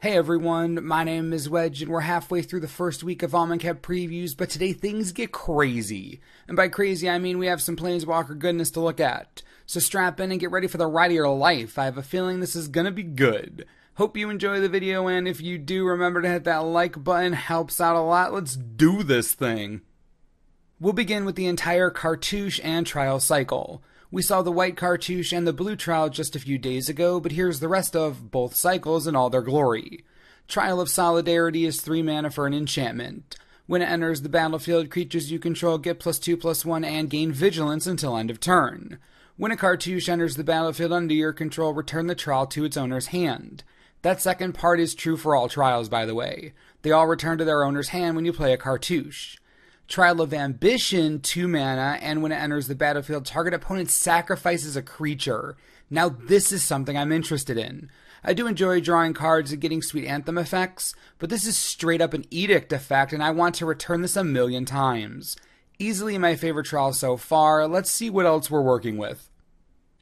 Hey everyone, my name is Wedge and we're halfway through the first week of Amonkhet previews, but today things get crazy. And by crazy I mean we have some Planeswalker goodness to look at. So strap in and get ready for the ride of your life. I have a feeling this is gonna be good. Hope you enjoy the video, and if you do, remember to hit that like button, helps out a lot. Let's do this thing. We'll begin with the entire Cartouche and Trial cycle. We saw the white Cartouche and the blue Trial just a few days ago, but here's the rest of both cycles in all their glory. Trial of Solidarity is 3 mana for an enchantment. When it enters the battlefield, creatures you control get +2/+1 and gain Vigilance until end of turn. When a Cartouche enters the battlefield under your control, return the Trial to its owner's hand. That second part is true for all Trials, by the way. They all return to their owner's hand when you play a Cartouche. Trial of Ambition, 2 mana, and when it enters the battlefield, target opponent sacrifices a creature. Now this is something I'm interested in. I do enjoy drawing cards and getting sweet Anthem effects, but this is straight up an Edict effect, and I want to return this a million times. Easily my favorite trial so far. Let's see what else we're working with.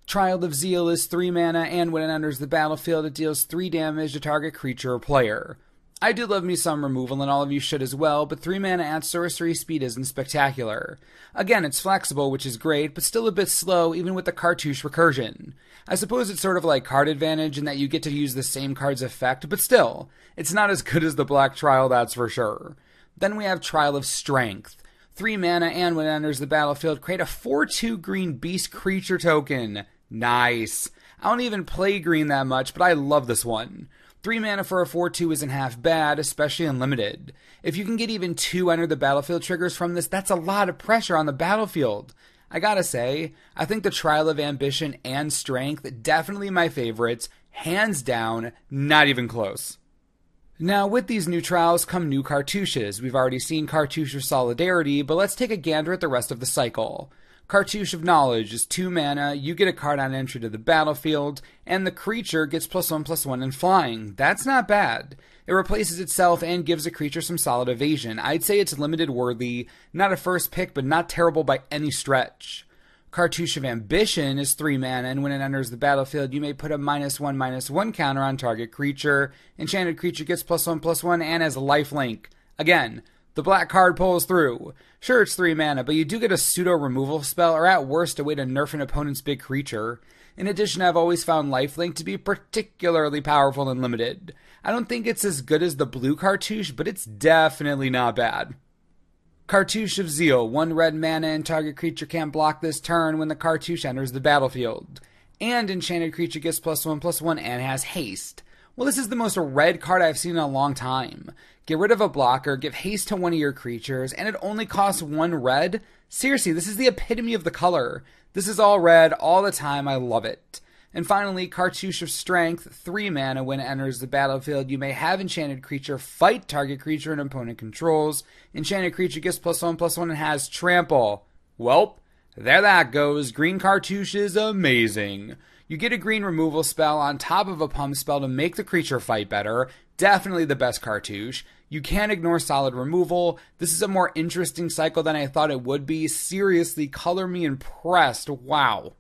Trial of Zeal is 3 mana, and when it enters the battlefield, it deals 3 damage to target creature or player. I do love me some removal, and all of you should as well, but 3 mana at sorcery speed isn't spectacular. Again, it's flexible, which is great, but still a bit slow even with the Cartouche recursion. I suppose it's sort of like card advantage in that you get to use the same card's effect, but still, it's not as good as the black Trial, that's for sure. Then we have Trial of Strength. 3 mana, and when it enters the battlefield, create a 4/2 green beast creature token. Nice. I don't even play green that much, but I love this one. 3 mana for a 4/2 isn't half bad, especially in limited. If you can get even 2 enter the battlefield triggers from this, that's a lot of pressure on the battlefield. I gotta say, I think the Trial of Ambition and Strength, definitely my favorites, hands down, not even close. Now with these new trials come new Cartouches. We've already seen Cartouche of Solidarity, but let's take a gander at the rest of the cycle. Cartouche of Knowledge is 2 mana, you get a card on entry to the battlefield, and the creature gets +1/+1 in flying. That's not bad. It replaces itself and gives a creature some solid evasion. I'd say it's limited worthy, not a first pick, but not terrible by any stretch. Cartouche of Ambition is 3 mana, and when it enters the battlefield, you may put a -1/-1 counter on target creature. Enchanted creature gets +1/+1 and has lifelink. Again, the black card pulls through. Sure, it's 3 mana, but you do get a pseudo-removal spell, or at worst, a way to nerf an opponent's big creature. In addition, I've always found lifelink to be particularly powerful and limited. I don't think it's as good as the blue Cartouche, but it's definitely not bad. Cartouche of Zeal, 1 red mana, and target creature can't block this turn when the Cartouche enters the battlefield. And enchanted creature gets +1/+1 and has haste. Well, this is the most red card I've seen in a long time. Get rid of a blocker, give haste to one of your creatures, and it only costs 1 red? Seriously, this is the epitome of the color. This is all red all the time, I love it. And finally, Cartouche of Strength, 3 mana, when it enters the battlefield, you may have enchanted creature fight target creature an opponent controls. Enchanted creature gets +1/+1 and has trample. Welp, there that goes. Green Cartouche is amazing. You get a green removal spell on top of a pump spell to make the creature fight better. Definitely the best Cartouche. You can't ignore solid removal. This is a more interesting cycle than I thought it would be. Seriously, color me impressed. Wow.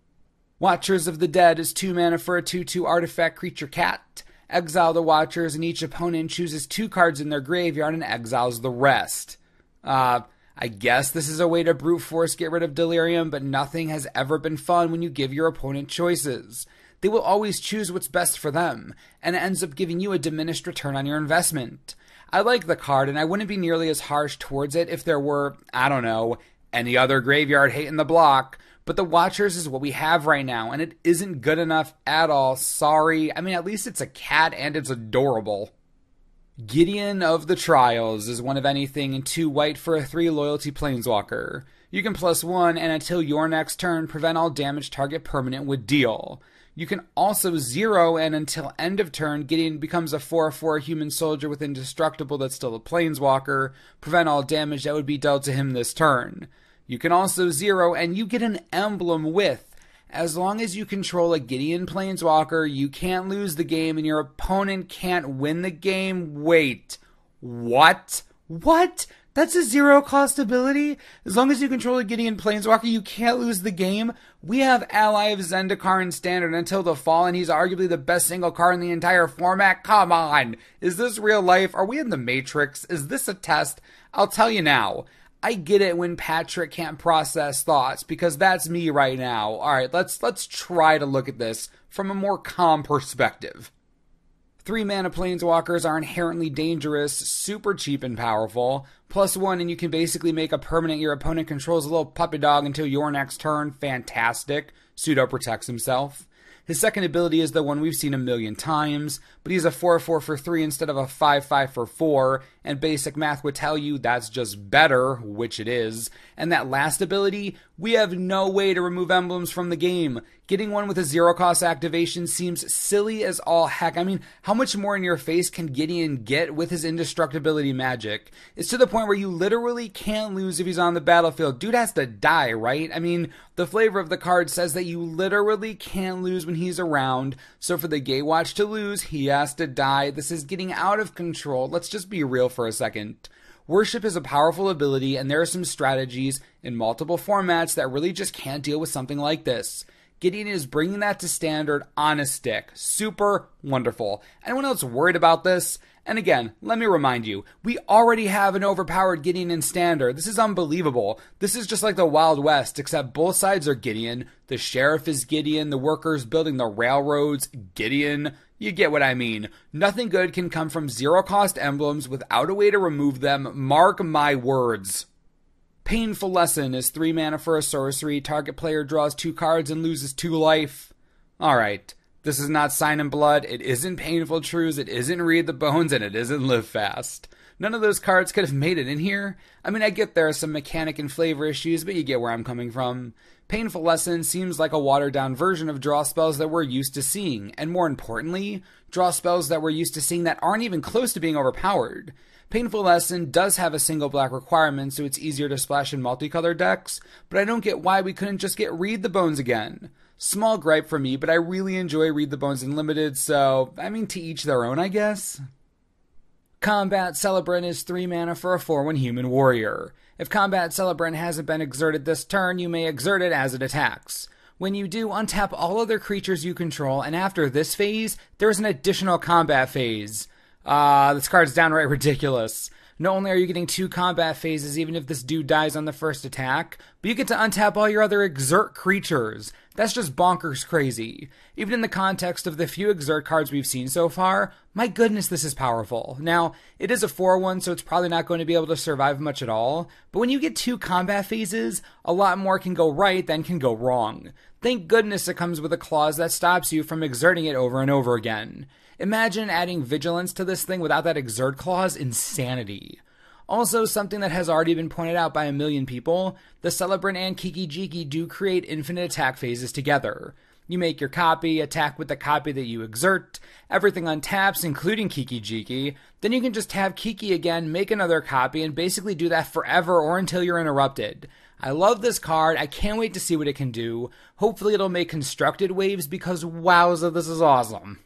Watchers of the Dead is 2 mana for a 2/2 artifact creature cat. Exile the Watchers, and each opponent chooses 2 cards in their graveyard and exiles the rest. I guess this is a way to brute force get rid of Delirium, but nothing has ever been fun when you give your opponent choices. They will always choose what's best for them, and it ends up giving you a diminished return on your investment. I like the card, and I wouldn't be nearly as harsh towards it if there were, I don't know, any other graveyard hate in the block, but the Watchers is what we have right now, and it isn't good enough at all. Sorry. I mean, at least it's a cat, and it's adorable. Gideon of the Trials is 1 of anything and 2 white for a 3 loyalty planeswalker. You can +1, and until your next turn, prevent all damage target permanent with deal. You can also 0, and until end of turn, Gideon becomes a 4/4 human soldier with indestructible that's still a planeswalker. Prevent all damage that would be dealt to him this turn. You can also 0, and you get an emblem with. As long as you control a Gideon planeswalker, you can't lose the game and your opponent can't win the game. Wait, what? What? That's a zero cost ability. As long as you control a Gideon Planeswalker, you can't lose the game. We have Ally of Zendikar in Standard until the fall, and he's arguably the best single card in the entire format. Come on. Is this real life? Are we in the Matrix? Is this a test? I'll tell you now. I get it when Patrick can't process thoughts, because that's me right now. Alright, let's try to look at this from a more calm perspective. 3-mana Planeswalkers are inherently dangerous, super cheap and powerful. +1, and you can basically make a permanent your opponent controls a little puppy dog until your next turn. Fantastic. Pseudo protects himself. His second ability is the one we've seen a million times, but he's a 4/4 for 3 instead of a 5/5 for 4, and basic math would tell you that's just better, which it is. And that last ability, we have no way to remove emblems from the game. Getting one with a zero-cost activation seems silly as all heck. I mean, how much more in your face can Gideon get with his indestructibility magic? It's to the point where you literally can't lose if he's on the battlefield. Dude has to die, right? I mean, the flavor of the card says that you literally can't lose when he's around, so for the Gatewatch to lose, he has to die. This is getting out of control. Let's just be real for a second. Worship is a powerful ability, and there are some strategies in multiple formats that really just can't deal with something like this. Gideon is bringing that to Standard on a stick. Super wonderful. Anyone else worried about this? And again, let me remind you, we already have an overpowered Gideon in Standard. This is unbelievable. This is just like the Wild West, except both sides are Gideon. The Sheriff is Gideon, the workers building the railroads, Gideon. You get what I mean. Nothing good can come from zero-cost emblems without a way to remove them. Mark my words. Painful Lesson is 3 mana for a sorcery. Target player draws 2 cards and loses 2 life. Alright, this is not Sign in Blood, it isn't Painful Truths, it isn't Read the Bones, and it isn't Live Fast. None of those cards could have made it in here. I mean, I get there are some mechanic and flavor issues, but you get where I'm coming from. Painful Lesson seems like a watered-down version of draw spells that we're used to seeing, and more importantly, draw spells that we're used to seeing that aren't even close to being overpowered. Painful Lesson does have a single black requirement, so it's easier to splash in multicolored decks, but I don't get why we couldn't just get Read the Bones again. Small gripe for me, but I really enjoy Read the Bones in Limited, so, I mean, to each their own, I guess. Combat Celebrant is 3 mana for a 4/1 human warrior. If Combat Celebrant hasn't been exerted this turn, you may exert it as it attacks. When you do, untap all other creatures you control, and after this phase, there's an additional combat phase. This card's downright ridiculous. Not only are you getting 2 combat phases even if this dude dies on the first attack, but you get to untap all your other exert creatures. That's just bonkers crazy. Even in the context of the few exert cards we've seen so far, my goodness, this is powerful. Now, it is a 4/1, so it's probably not going to be able to survive much at all, but when you get 2 combat phases, a lot more can go right than can go wrong. Thank goodness it comes with a clause that stops you from exerting it over and over again. Imagine adding vigilance to this thing without that exert clause. Insanity. Also, something that has already been pointed out by a million people, the Celebrant and Kiki-Jiki do create infinite attack phases together. You make your copy, attack with the copy that you exert, everything untaps, including Kiki-Jiki, then you can just have Kiki again, make another copy, and basically do that forever or until you're interrupted. I love this card, I can't wait to see what it can do. Hopefully it'll make constructed waves because wowza, this is awesome.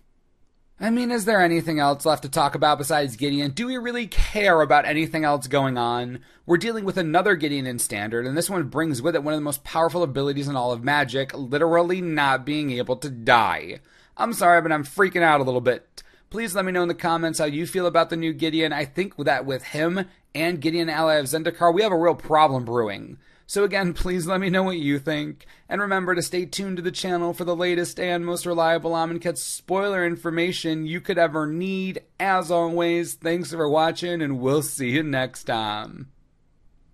I mean, is there anything else left to talk about besides Gideon? Do we really care about anything else going on? We're dealing with another Gideon in Standard, and this one brings with it one of the most powerful abilities in all of Magic, literally not being able to die. I'm sorry, but I'm freaking out a little bit. Please let me know in the comments how you feel about the new Gideon. I think that with him and Gideon Ally of Zendikar, we have a real problem brewing. So again, please let me know what you think, and remember to stay tuned to the channel for the latest and most reliable Amonkhet spoiler information you could ever need. As always, thanks for watching, and we'll see you next time.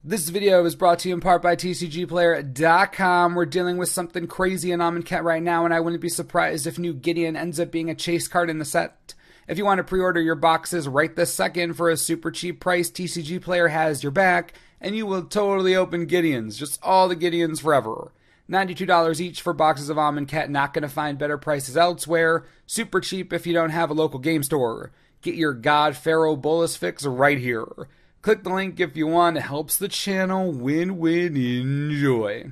This video is brought to you in part by TCGplayer.com. We're dealing with something crazy in Amonkhet right now, and I wouldn't be surprised if new Gideon ends up being a chase card in the set. If you want to pre-order your boxes right this second for a super cheap price, TCG Player has your back, and you will totally open Gideons, just all the Gideons forever. $92 each for boxes of Amonkhet, not going to find better prices elsewhere. Super cheap if you don't have a local game store. Get your God Pharaoh Bolus fix right here. Click the link if you want, it helps the channel. Win-win, enjoy.